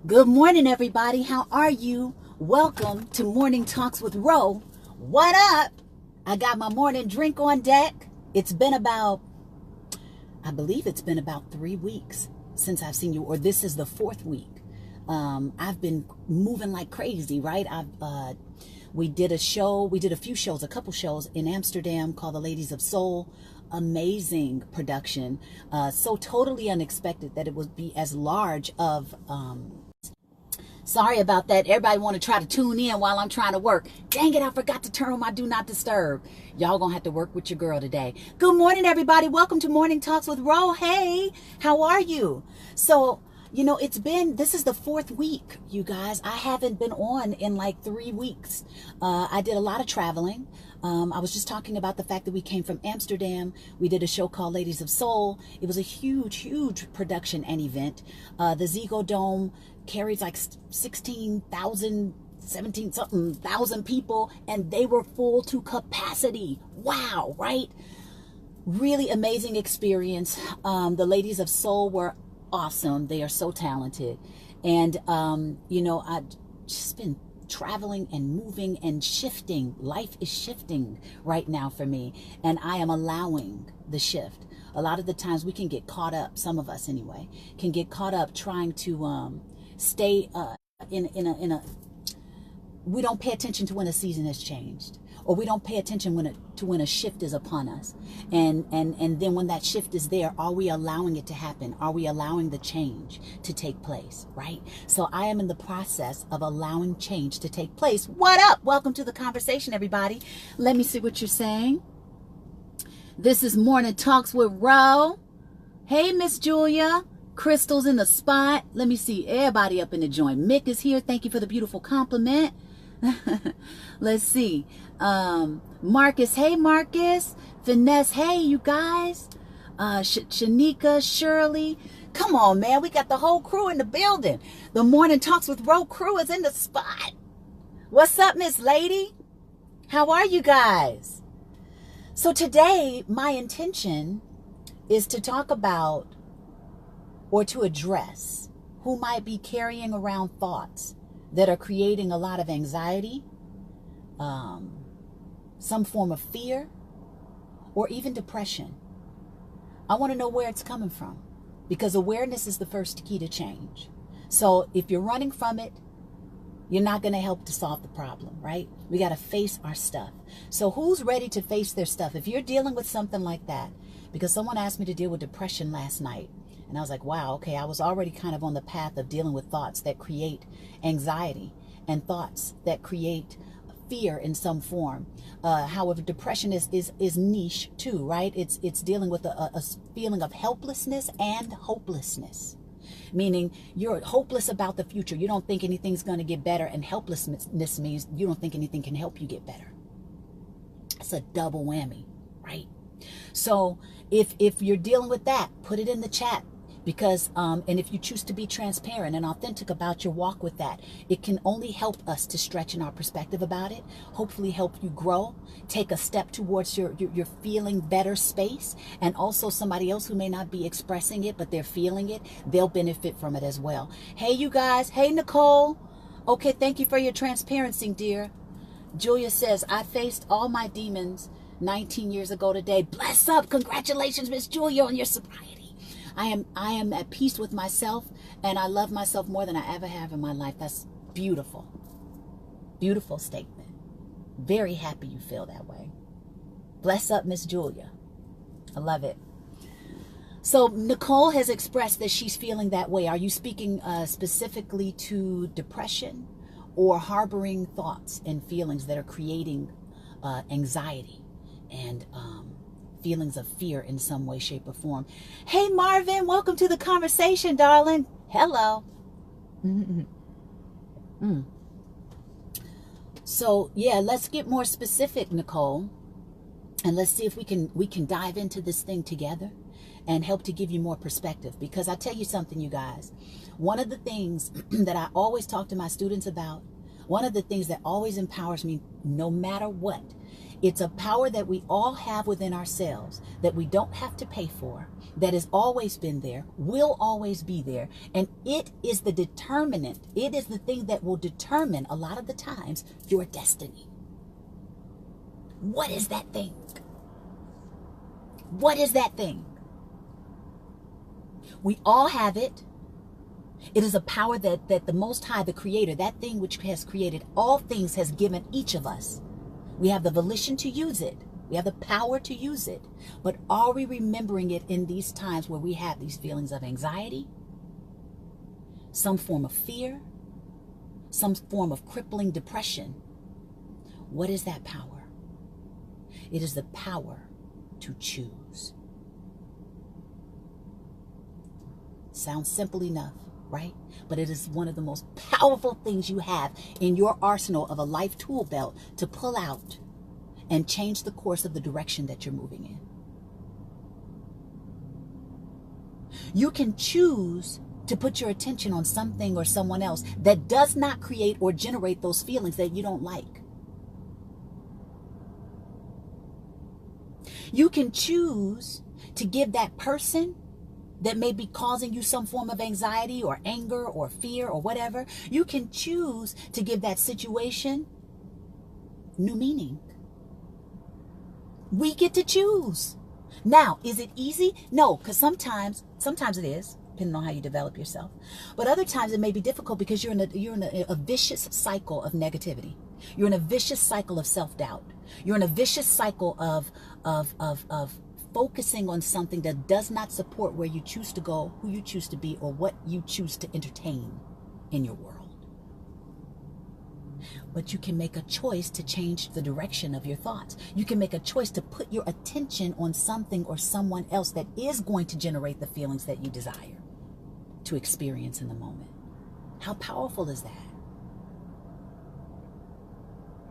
Good morning, everybody. How are you? Welcome to Morning Talks with Ro. What up? I got my morning drink on deck. It's been about, I believe it's been about 3 weeks since I've seen you, or this is the 4th week. I've been moving like crazy, right? We did a few shows, a couple shows in Amsterdam called The Ladies of Soul. Amazing production. So totally unexpected that it would be as large of, sorry about that. Everybody want to try to tune in while I'm trying to work. Dang it, I forgot to turn on my do not disturb. Y'all gonna have to work with your girl today. Good morning, everybody. Welcome to Morning Talks with Ro. Hey, how are you? So, you know, this is the 4th week, you guys. I haven't been on in like 3 weeks. I did a lot of traveling. I was just talking about the fact that we came from Amsterdam. We did a show called Ladies of Soul. It was a huge, huge production and event. The Zego Dome carries like 16,000, 17-something thousand people, and they were full to capacity. Wow, right? Really amazing experience. The Ladies of Soul were awesome. They are so talented. And, you know, I've just been traveling and moving and shifting. Life is shifting right now for me, and I am allowing the shift. A lot of the times we can get caught up, some of us anyway, can get caught up trying to stay we don't pay attention to when a season has changed, or we don't pay attention when a shift is upon us. And then when that shift is there, are we allowing it to happen? Are we allowing the change to take place, right? So I am in the process of allowing change to take place. What up? Welcome to the conversation, everybody. Let me see what you're saying. This is Morning Talks with Ro. Hey, Miss Julia. Crystal's in the spot. Let me see everybody up in the joint. Mick is here. Thank you for the beautiful compliment. Let's see. Marcus. Hey, Marcus. Finesse. Hey, you guys. Shanika, Shirley. Come on, man. We got the whole crew in the building. The Morning Talks with Ro crew is in the spot. What's up, Miss Lady? How are you guys? So today, my intention is to talk about or to address who might be carrying around thoughts that are creating a lot of anxiety, some form of fear, or even depression. I want to know where it's coming from, because awareness is the first key to change. So if you're running from it, you're not going to help to solve the problem, right? We got to face our stuff. So who's ready to face their stuff? If you're dealing with something like that, because someone asked me to deal with depression last night, and I was like, wow, okay, I was already kind of on the path of dealing with thoughts that create anxiety and thoughts that create fear in some form. However, depression is niche too, right? It's dealing with a feeling of helplessness and hopelessness. Meaning you're hopeless about the future. You don't think anything's going to get better, and helplessness means you don't think anything can help you get better. It's a double whammy, right? So if you're dealing with that, put it in the chat. Because, and if you choose to be transparent and authentic about your walk with that, it can only help us to stretch in our perspective about it, hopefully help you grow, take a step towards your feeling better space, and also somebody else who may not be expressing it, but they're feeling it, they'll benefit from it as well. Hey, you guys. Hey, Nicole. Okay, thank you for your transparency, dear. Julia says, I faced all my demons 19 years ago today. Bless up. Congratulations, Miss Julia, on your sobriety. I am at peace with myself, and I love myself more than I ever have in my life. That's beautiful. Beautiful statement. Very happy you feel that way. Bless up, Miss Julia. I love it. So Nicole has expressed that she's feeling that way. Are you speaking specifically to depression, or harboring thoughts and feelings that are creating anxiety and feelings of fear in some way, shape, or form? Hey, Marvin, welcome to the conversation, darling. Hello. So, yeah, let's get more specific, Nicole, and let's see if we can dive into this thing together and help to give you more perspective. Because I tell you something, you guys, one of the things that I always talk to my students about, one of the things that always empowers me no matter what, It's a power that we all have within ourselves, that we don't have to pay for, that has always been there, will always be there. And it is the determinant. It is the thing that will determine a lot of the times your destiny. What is that thing? What is that thing? We all have it. It is a power that the Most High, the Creator, that thing which has created all things, has given each of us. We have the volition to use it. We have the power to use it. But are we remembering it in these times where we have these feelings of anxiety, some form of fear, some form of crippling depression? What is that power? It is the power to choose. Sounds simple enough, right? But it is one of the most powerful things you have in your arsenal of a life tool belt to pull out and change the course of the direction that you're moving in. You can choose to put your attention on something or someone else that does not create or generate those feelings that you don't like. You can choose to give that person that may be causing you some form of anxiety or anger or fear or whatever, you can choose to give that situation new meaning. We get to choose. Now, is it easy? No, because sometimes it is, depending on how you develop yourself. But other times it may be difficult because you're in a vicious cycle of negativity. You're in a vicious cycle of self-doubt. You're in a vicious cycle of focusing on something that does not support where you choose to go, who you choose to be, or what you choose to entertain in your world. But you can make a choice to change the direction of your thoughts. You can make a choice to put your attention on something or someone else that is going to generate the feelings that you desire to experience in the moment. How powerful is that?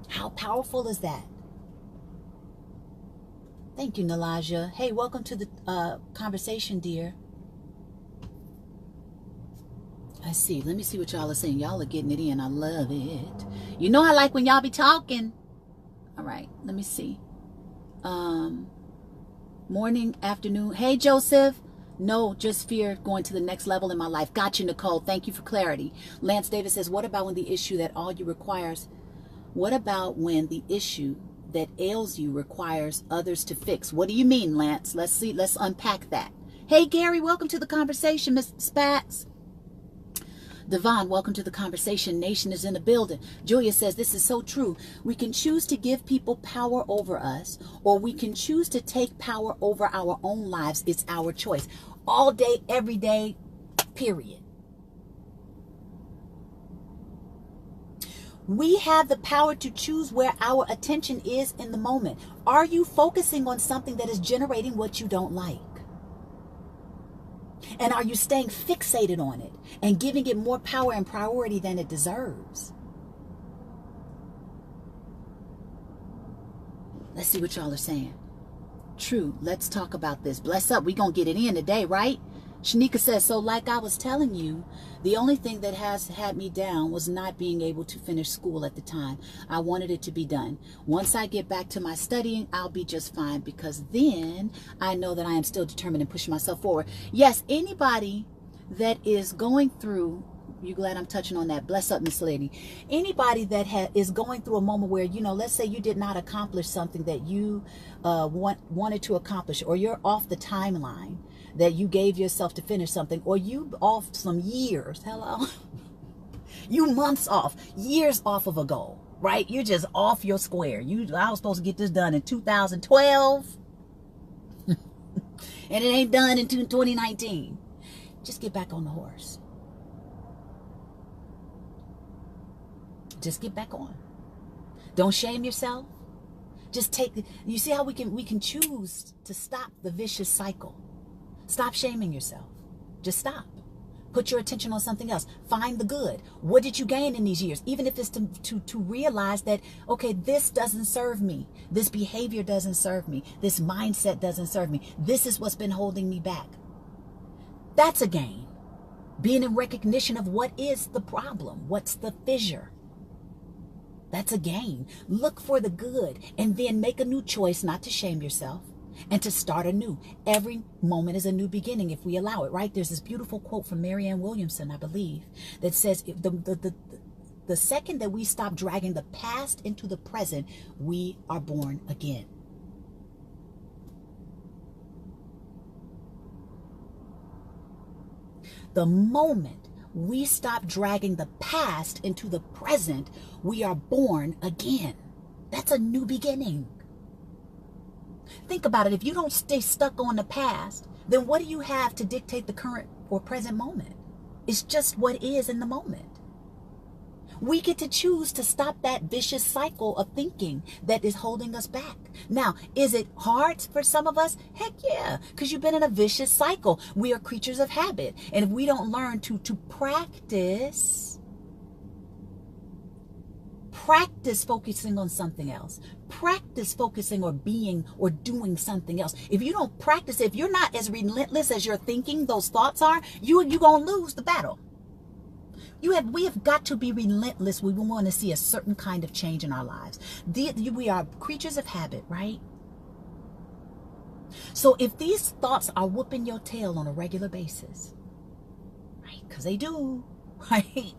How powerful is that? Thank you, Nalaja. Hey, welcome to the conversation, dear. I see. Let me see what y'all are saying. Y'all are getting it in. I love it. You know I like when y'all be talking. All right. Let me see. Morning, afternoon. Hey, Joseph. No, just fear going to the next level in my life. Got you, Nicole. Thank you for clarity. Lance Davis says, what about when the issue that all you requires? What about when the issue that ails you requires others to fix? What do you mean, Lance? Let's see. Let's unpack that. Hey, Gary, welcome to the conversation, Miss Spats. Devon, welcome to the conversation. Nation is in the building. Julia says, this is so true. We can choose to give people power over us, or we can choose to take power over our own lives. It's our choice. All day, every day, period. We have the power to choose where our attention is in the moment. Are you focusing on something that is generating what you don't like? And are you staying fixated on it and giving it more power and priority than it deserves? Let's see what y'all are saying. True. Let's talk about this. Bless up. We're going to get it in today, right? Shanika says, so like I was telling you, the only thing that has had me down was not being able to finish school at the time. I wanted it to be done. Once I get back to my studying, I'll be just fine, because then I know that I am still determined and pushing myself forward. Yes, anybody that is going through, you glad I'm touching on that? Bless up, Miss Lady. Anybody that is going through a moment where, you know, let's say you did not accomplish something that you wanted to accomplish, or you're off the timeline that you gave yourself to finish something, or you off some years, hello, you months off, years off of a goal, right? You're just off your square. I was supposed to get this done in 2012, and it ain't done in 2019. Just get back on the horse. Just get back on. Don't shame yourself. Just you see how we can choose to stop the vicious cycle. Stop shaming yourself. Just stop. Put your attention on something else. Find the good. What did you gain in these years? Even if it's to realize that, okay, this doesn't serve me. This behavior doesn't serve me. This mindset doesn't serve me. This is what's been holding me back. That's a gain. Being in recognition of what is the problem. What's the fissure? That's a gain. Look for the good and then make a new choice not to shame yourself and to start anew. Every moment is a new beginning if we allow it, right? There's this beautiful quote from Marianne Williamson, I believe, that says the second that we stop dragging the past into the present, we are born again. The moment we stop dragging the past into the present, we are born again. That's a new beginning. Think about it. If you don't stay stuck on the past, then what do you have to dictate the current or present moment? It's just what is in the moment. We get to choose to stop that vicious cycle of thinking that is holding us back. Now, is it hard for some of us? Heck yeah, because you've been in a vicious cycle. We are creatures of habit. And if we don't learn to practice focusing on something else, practice focusing or being or doing something else. If you don't practice, if you're not as relentless as your thinking, those thoughts are, you're going to lose the battle. We have got to be relentless. We want to see a certain kind of change in our lives. We are creatures of habit, right? So if these thoughts are whooping your tail on a regular basis, right? Because they do, right?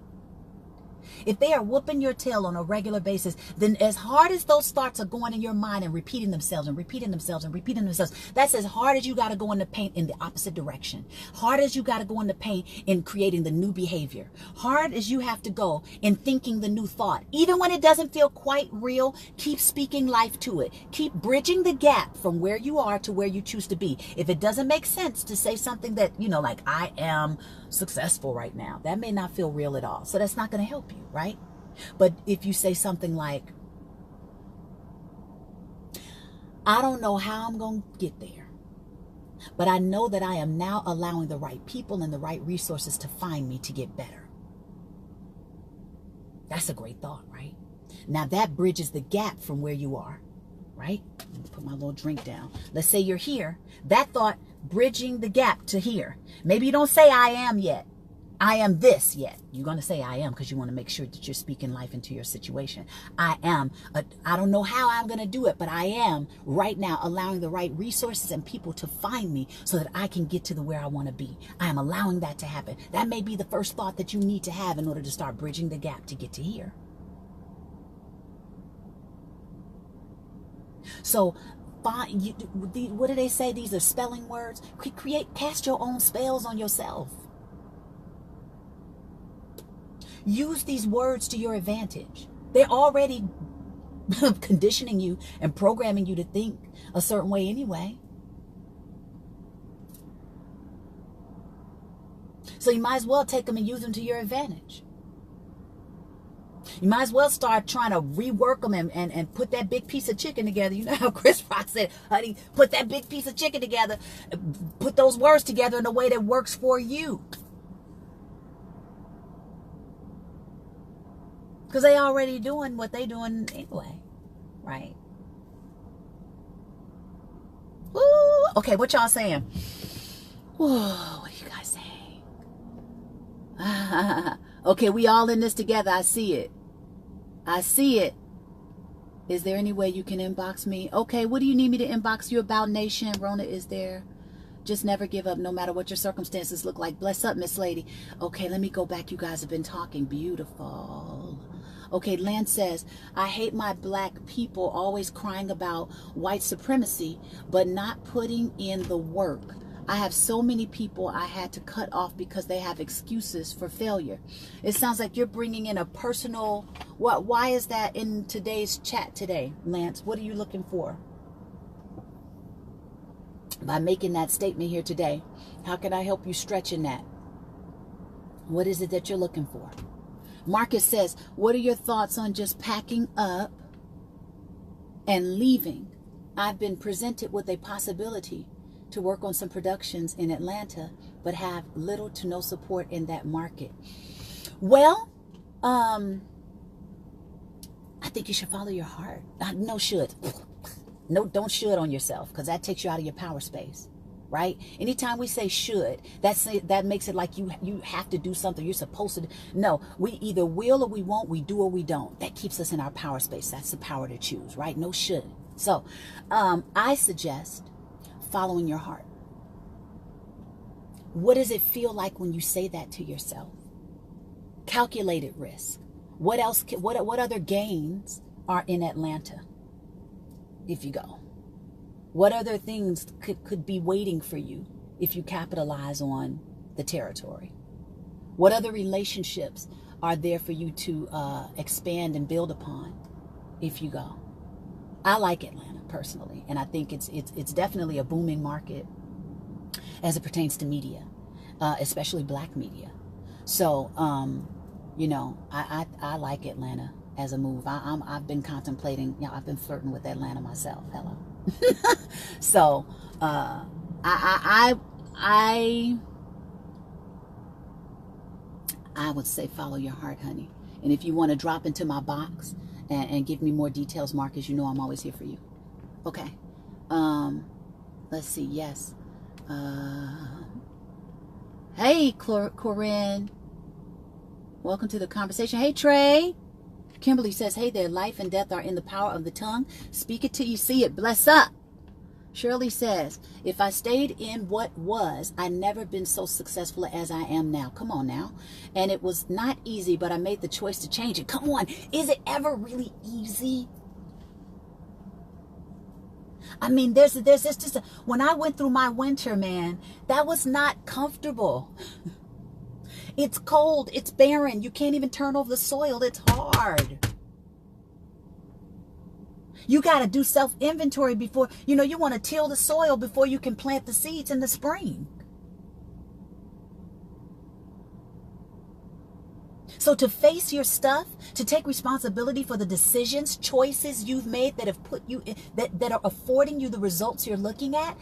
If they are whooping your tail on a regular basis, then as hard as those thoughts are going in your mind and repeating themselves and repeating themselves and repeating themselves, that's as hard as you got to go in the paint in the opposite direction. Hard as you got to go in the paint in creating the new behavior. Hard as you have to go in thinking the new thought. Even when it doesn't feel quite real, keep speaking life to it. Keep bridging the gap from where you are to where you choose to be. If it doesn't make sense to say something that, like I am successful right now, that may not feel real at all. So that's not going to help you, right? But if you say something like, I don't know how I'm going to get there, but I know that I am now allowing the right people and the right resources to find me to get better. That's a great thought, right? Now that bridges the gap from where you are, right? Let me put my little drink down. Let's say you're here. That thought bridging the gap to here. Maybe you don't say I am yet. I am this yet. You're going to say I am because you want to make sure that you're speaking life into your situation. I don't know how I'm going to do it, but I am right now allowing the right resources and people to find me so that I can get to where I want to be. I am allowing that to happen. That may be the first thought that you need to have in order to start bridging the gap to get to here. So what do they say? These are spelling words. Cast your own spells on yourself. Use these words to your advantage. They're already conditioning you and programming you to think a certain way anyway. So you might as well take them and use them to your advantage. You might as well start trying to rework them and put that big piece of chicken together. You know how Chris Rock said, honey, put that big piece of chicken together. Put those words together in a way that works for you. Because they already doing what they doing anyway, right? Woo! Okay, what y'all saying? Whoa, what are you guys saying? Okay, we all in this together. I see it. I see it. Is there any way you can inbox me? Okay, what do you need me to inbox you about, Nation? Rhona is there. Just never give up no matter what your circumstances look like. Bless up, Miss Lady. Okay, let me go back. You guys have been talking. Beautiful. Okay, Lance says, I hate my black people always crying about white supremacy, but not putting in the work. I have so many people I had to cut off because they have excuses for failure. It sounds like you're bringing in a personal, why is that in today's chat today, Lance? What are you looking for? By making that statement here today, how can I help you stretch in that? What is it that you're looking for? Marcus says, what are your thoughts on just packing up and leaving? I've been presented with a possibility to work on some productions in Atlanta, but have little to no support in that market. Well, I think you should follow your heart. No, should. No, don't should on yourself, because that takes you out of your power space. right? Anytime we say should, that makes it like you have to do something. You're supposed to. No, we either will or we won't. We do or we don't. That keeps us in our power space. That's the power to choose, right? No should. So I suggest following your heart. What does it feel like when you say that to yourself? Calculated risk. What else? What other gains are in Atlanta if you go? What other things could be waiting for you if you capitalize on the territory? What other relationships are there for you to expand and build upon if you go? I like Atlanta personally, and I think it's definitely a booming market as it pertains to media, especially black media. So, you know, I like Atlanta as a move. I've been contemplating, you know, I've been flirting with Atlanta myself. Hello. So I would say follow your heart, honey. And if you want to drop into my box and give me more details, Marcus, you know I'm always here for you. Okay. Let's see. Yes. Hey, Corinne. Welcome to the conversation. Hey, Trey. Kimberly says, hey there, life and death are in the power of the tongue. Speak it till you see it. Bless up. Shirley says, if I stayed in what was, I'd never been so successful as I am now. Come on now. And it was not easy, but I made the choice to change it. Come on. Is it ever really easy? I mean, there's just when I went through my winter, man, that was not comfortable. It's cold. It's barren. You can't even turn over the soil. It's hard. You got to do self-inventory before, you know, you want to till the soil before you can plant the seeds in the spring. So to face your stuff, to take responsibility for the decisions, choices you've made that have put you in, that are affording you the results you're looking at,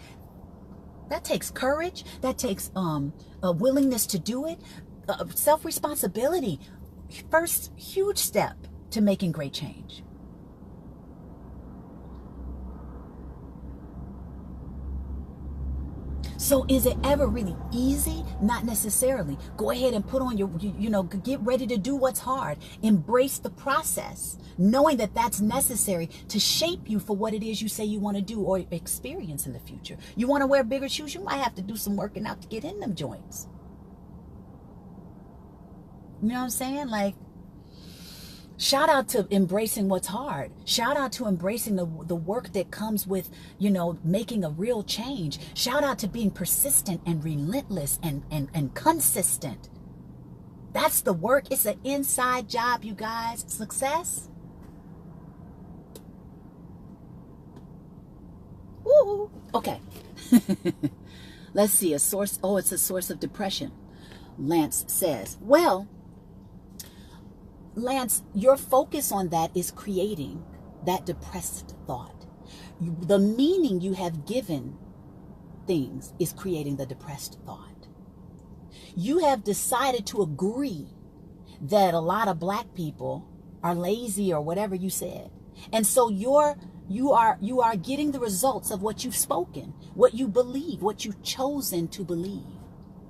that takes courage. That takes a willingness to do it. Self-responsibility, first huge step to making great change. So is it ever really easy? Not necessarily. Go ahead and put on your, you know, get ready to do what's hard. Embrace the process, knowing that that's necessary to shape you for what it is you say you want to do or experience in the future. You want to wear bigger shoes? You might have to do some working out to get in them joints. You know what I'm saying? Like, shout out to embracing what's hard. Shout out to embracing the work that comes with, you know, making a real change. Shout out to being persistent and relentless and consistent. That's the work. It's an inside job, you guys. Success. Woo. Okay. Let's see. A source. Oh, it's a source of depression. Lance says, well, Lance, your focus on that is creating that depressed thought. The meaning you have given things is creating the depressed thought. You have decided to agree that a lot of black people are lazy or whatever you said. And so you are getting the results of what you've spoken, what you believe, what you've chosen to believe.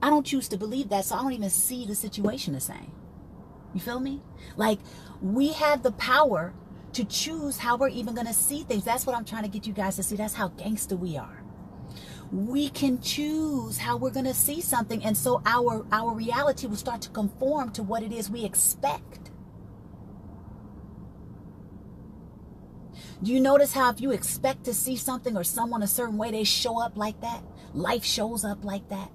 I don't choose to believe that, so I don't even see the situation the same. You feel me? Like, we have the power to choose how we're even going to see things. That's what I'm trying to get you guys to see. That's how gangster we are. We can choose how we're going to see something. And so our reality will start to conform to what it is we expect. Do you notice how if you expect to see something or someone a certain way, they show up like that? Life shows up like that.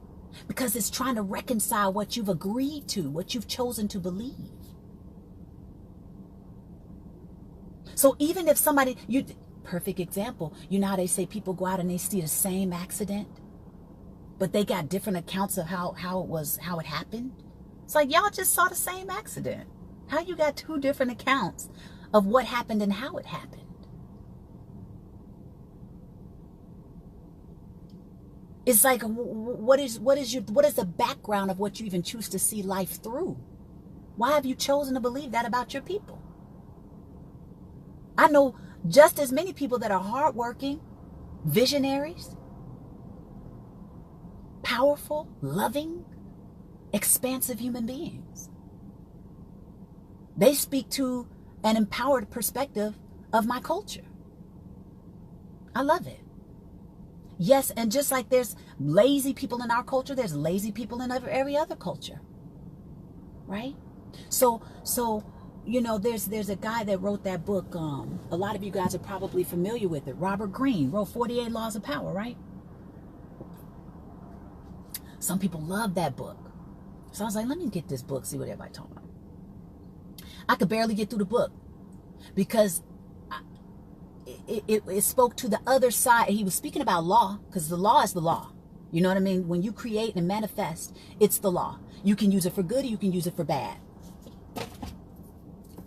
Because it's trying to reconcile what you've agreed to, what you've chosen to believe. So even if somebody, perfect example, you know how they say people go out and they see the same accident, but they got different accounts of how it happened? It's like, y'all just saw the same accident. How you got two different accounts of what happened and how it happened? It's like, what is the background of what you even choose to see life through? Why have you chosen to believe that about your people? I know just as many people that are hardworking, visionaries, powerful, loving, expansive human beings. They speak to an empowered perspective of my culture. I love it. Yes, and just like there's lazy people in our culture, there's lazy people in every other culture. Right? So you know, there's a guy that wrote that book. A lot of you guys are probably familiar with it. Robert Greene wrote 48 Laws of Power, right? Some people love that book. So I was like, let me get this book, see what everybody's talking about. I could barely get through the book because it spoke to the other side. He was speaking about law, because the law is the law. You know what I mean? When you create and manifest, it's the law. You can use it for good, or you can use it for bad.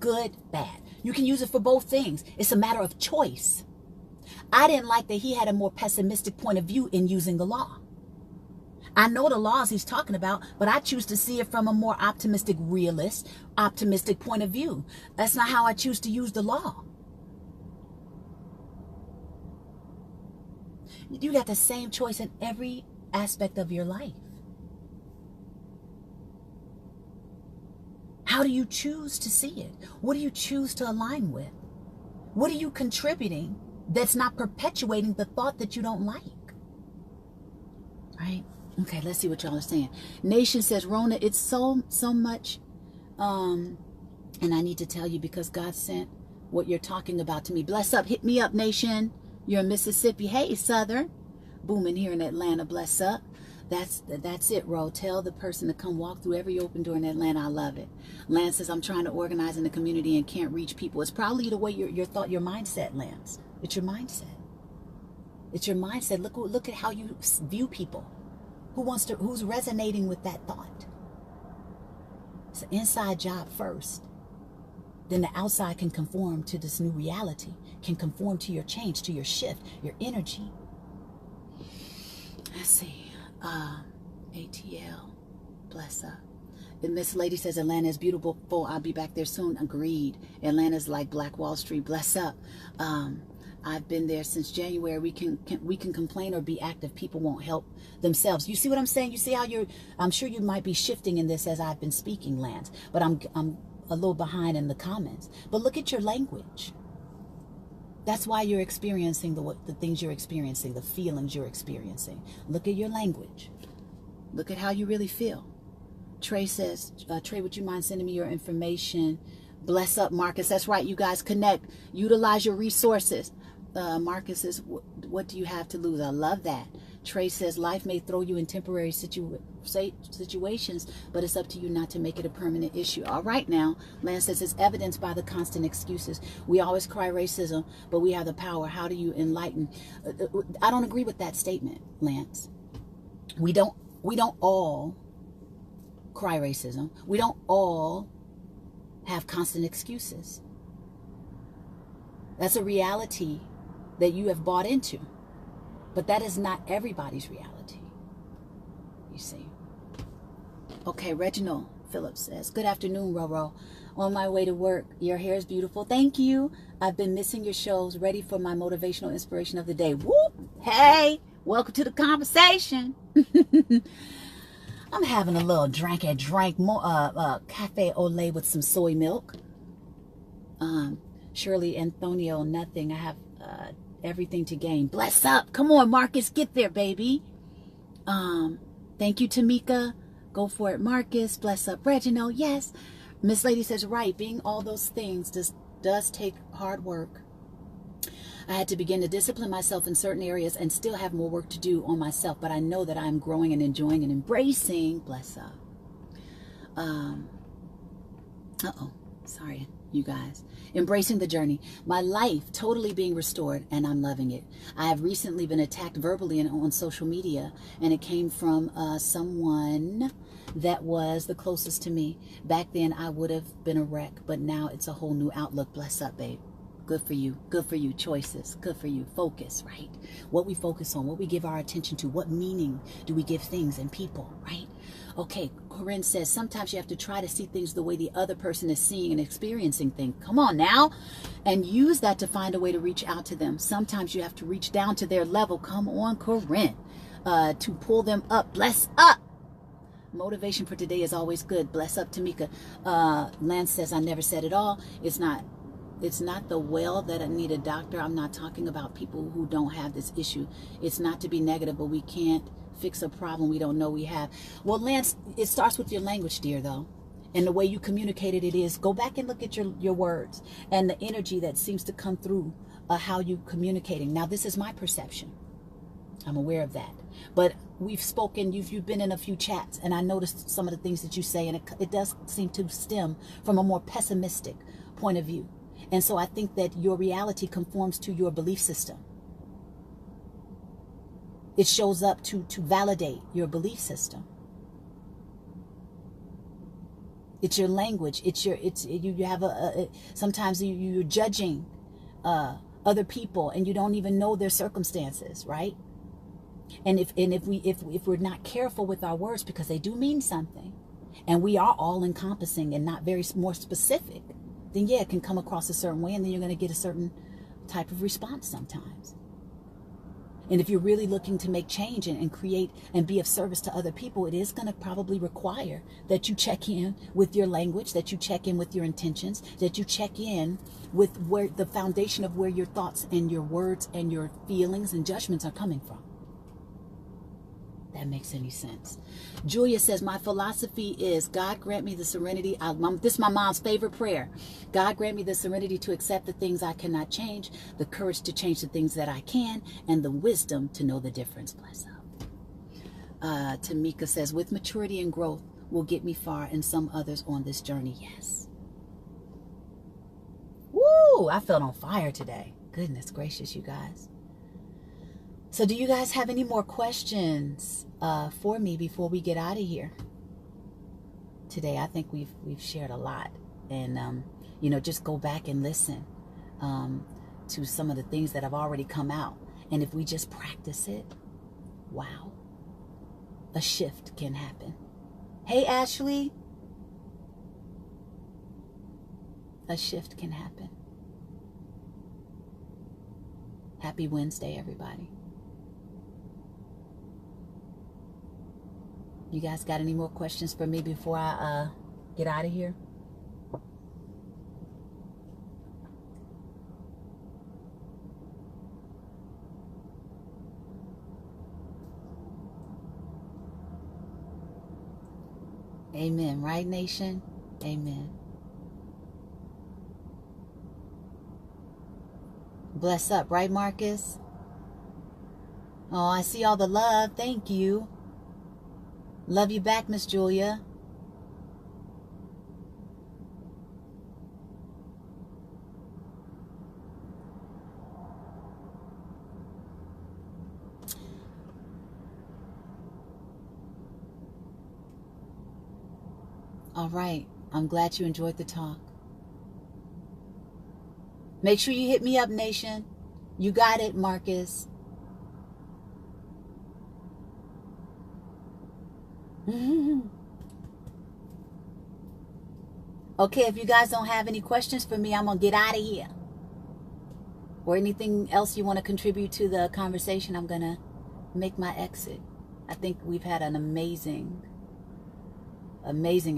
Good, bad. You can use it for both things. It's a matter of choice. I didn't like that he had a more pessimistic point of view in using the law. I know the laws he's talking about, but I choose to see it from a more optimistic, realist, optimistic point of view. That's not how I choose to use the law. You got the same choice in every aspect of your life. How do you choose to see it? What do you choose to align with? What are you contributing that's not perpetuating the thought that you don't like? Right? Okay, let's see what y'all are saying. Nation says, Rhona, it's so much. And I need to tell you because God sent what you're talking about to me. Bless up. Hit me up, Nation. You're in Mississippi. Hey, Southern. Booming here in Atlanta. Bless up. That's it, Ro. Tell the person to come walk through every open door in Atlanta. I love it. Lance says, I'm trying to organize in the community and can't reach people. It's probably the way your thought, your mindset, Lance. It's your mindset. It's your mindset. Look at how you view people. Who's resonating with that thought? It's an inside job first. Then the outside can conform to this new reality, can conform to your change, to your shift, your energy. Let's see. ATL, bless up. And Miss Lady says Atlanta is beautiful. I'll be back there soon. Agreed. Atlanta's like Black Wall Street. Bless up. I've been there since January. We can complain or be active. People won't help themselves. You see what I'm saying? You see how I'm sure you might be shifting in this as I've been speaking, Lance. But I'm a little behind in the comments. But look at your language. That's why you're experiencing the things you're experiencing, the feelings you're experiencing. Look at your language. Look at how you really feel. Trey says, Trey, would you mind sending me your information? Bless up, Marcus. That's right. You guys connect. Utilize your resources. Marcus says, what do you have to lose? I love that. Trey says, life may throw you in temporary situations, but it's up to you not to make it a permanent issue. All right now. Lance says, it's evidenced by the constant excuses. We always cry racism, but we have the power. How do you enlighten? I don't agree with that statement, Lance. We don't all cry racism. We don't all have constant excuses. That's a reality that you have bought into. But that is not everybody's reality. You see. Okay, Reginald Phillips says, good afternoon, Roro. On my way to work. Your hair is beautiful. Thank you. I've been missing your shows. Ready for my motivational inspiration of the day. Whoop. Hey, welcome to the conversation. I'm having a little cafe au lait with some soy milk. Shirley Antonio, nothing. I have everything to gain. Bless up. Come on, Marcus. Get there, baby. Thank you, Tamika. Go for it, Marcus. Bless up, Reginald. Yes. Miss Lady says, right. Being all those things does take hard work. I had to begin to discipline myself in certain areas and still have more work to do on myself. But I know that I'm growing and enjoying and embracing. Bless up. Sorry, you guys. Embracing the journey. My life totally being restored, and I'm loving it. I have recently been attacked verbally on social media, and it came from someone that was the closest to me. Back then, I would have been a wreck, but now it's a whole new outlook. Bless up, babe. Good for you. Good for you. Choices. Good for you. Focus, right? What we focus on, what we give our attention to, what meaning do we give things and people, right? Okay, Corinne says, sometimes you have to try to see things the way the other person is seeing and experiencing things. Come on now. And use that to find a way to reach out to them. Sometimes you have to reach down to their level. Come on, Corinne. to pull them up. Bless up. Motivation for today is always good. Bless up, Tamika. Lance says, I never said it all. It's not the well that I need a doctor. I'm not talking about people who don't have this issue. It's not to be negative, but we can't fix a problem we don't know we have. Well, Lance, it starts with your language, dear, though. And the way you communicated it is, go back and look at your words and the energy that seems to come through how you communicating. Now, this is my perception. I'm aware of that. But we've spoken, you've been in a few chats, and I noticed some of the things that you say, and it does seem to stem from a more pessimistic point of view. And so I think that your reality conforms to your belief system. It shows up to validate your belief system. It's your language. You have sometimes you're judging other people and you don't even know their circumstances, right? And if we're not careful with our words, because they do mean something, and we are all encompassing and not very more specific, then yeah, it can come across a certain way, and then you're going to get a certain type of response sometimes. And if you're really looking to make change and create and be of service to other people, it is going to probably require that you check in with your language, that you check in with your intentions, that you check in with where the foundation of where your thoughts and your words and your feelings and judgments are coming from. That makes any sense. Julia says, my philosophy is, God grant me the serenity. This is my mom's favorite prayer. God grant me the serenity to accept the things I cannot change, the courage to change the things that I can, and the wisdom to know the difference. Bless up. Tamika says, with maturity and growth will get me far, and some others on this journey. Yes. Woo! I felt on fire today. Goodness gracious, you guys. So do you guys have any more questions for me before we get out of here? Today, I think we've shared a lot. And, just go back and listen to some of the things that have already come out. And if we just practice it, wow, a shift can happen. Hey, Ashley. A shift can happen. Happy Wednesday, everybody. You guys got any more questions for me before I get out of here? Amen. Right, nation? Amen. Bless up. Right, Marcus? Oh, I see all the love. Thank you. Love you back, Miss Julia. All right. I'm glad you enjoyed the talk. Make sure you hit me up, nation. You got it, Marcus. Okay, if you guys don't have any questions for me, I'm going to get out of here. Or anything else you want to contribute to the conversation, I'm going to make my exit. I think we've had an amazing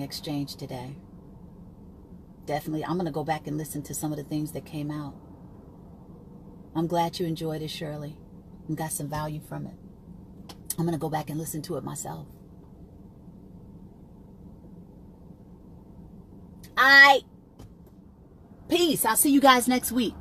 exchange today. Definitely, I'm going to go back and listen to some of the things that came out. I'm glad you enjoyed it, Shirley, and got some value from it. I'm going to go back and listen to it myself. All right. Peace. I'll see you guys next week.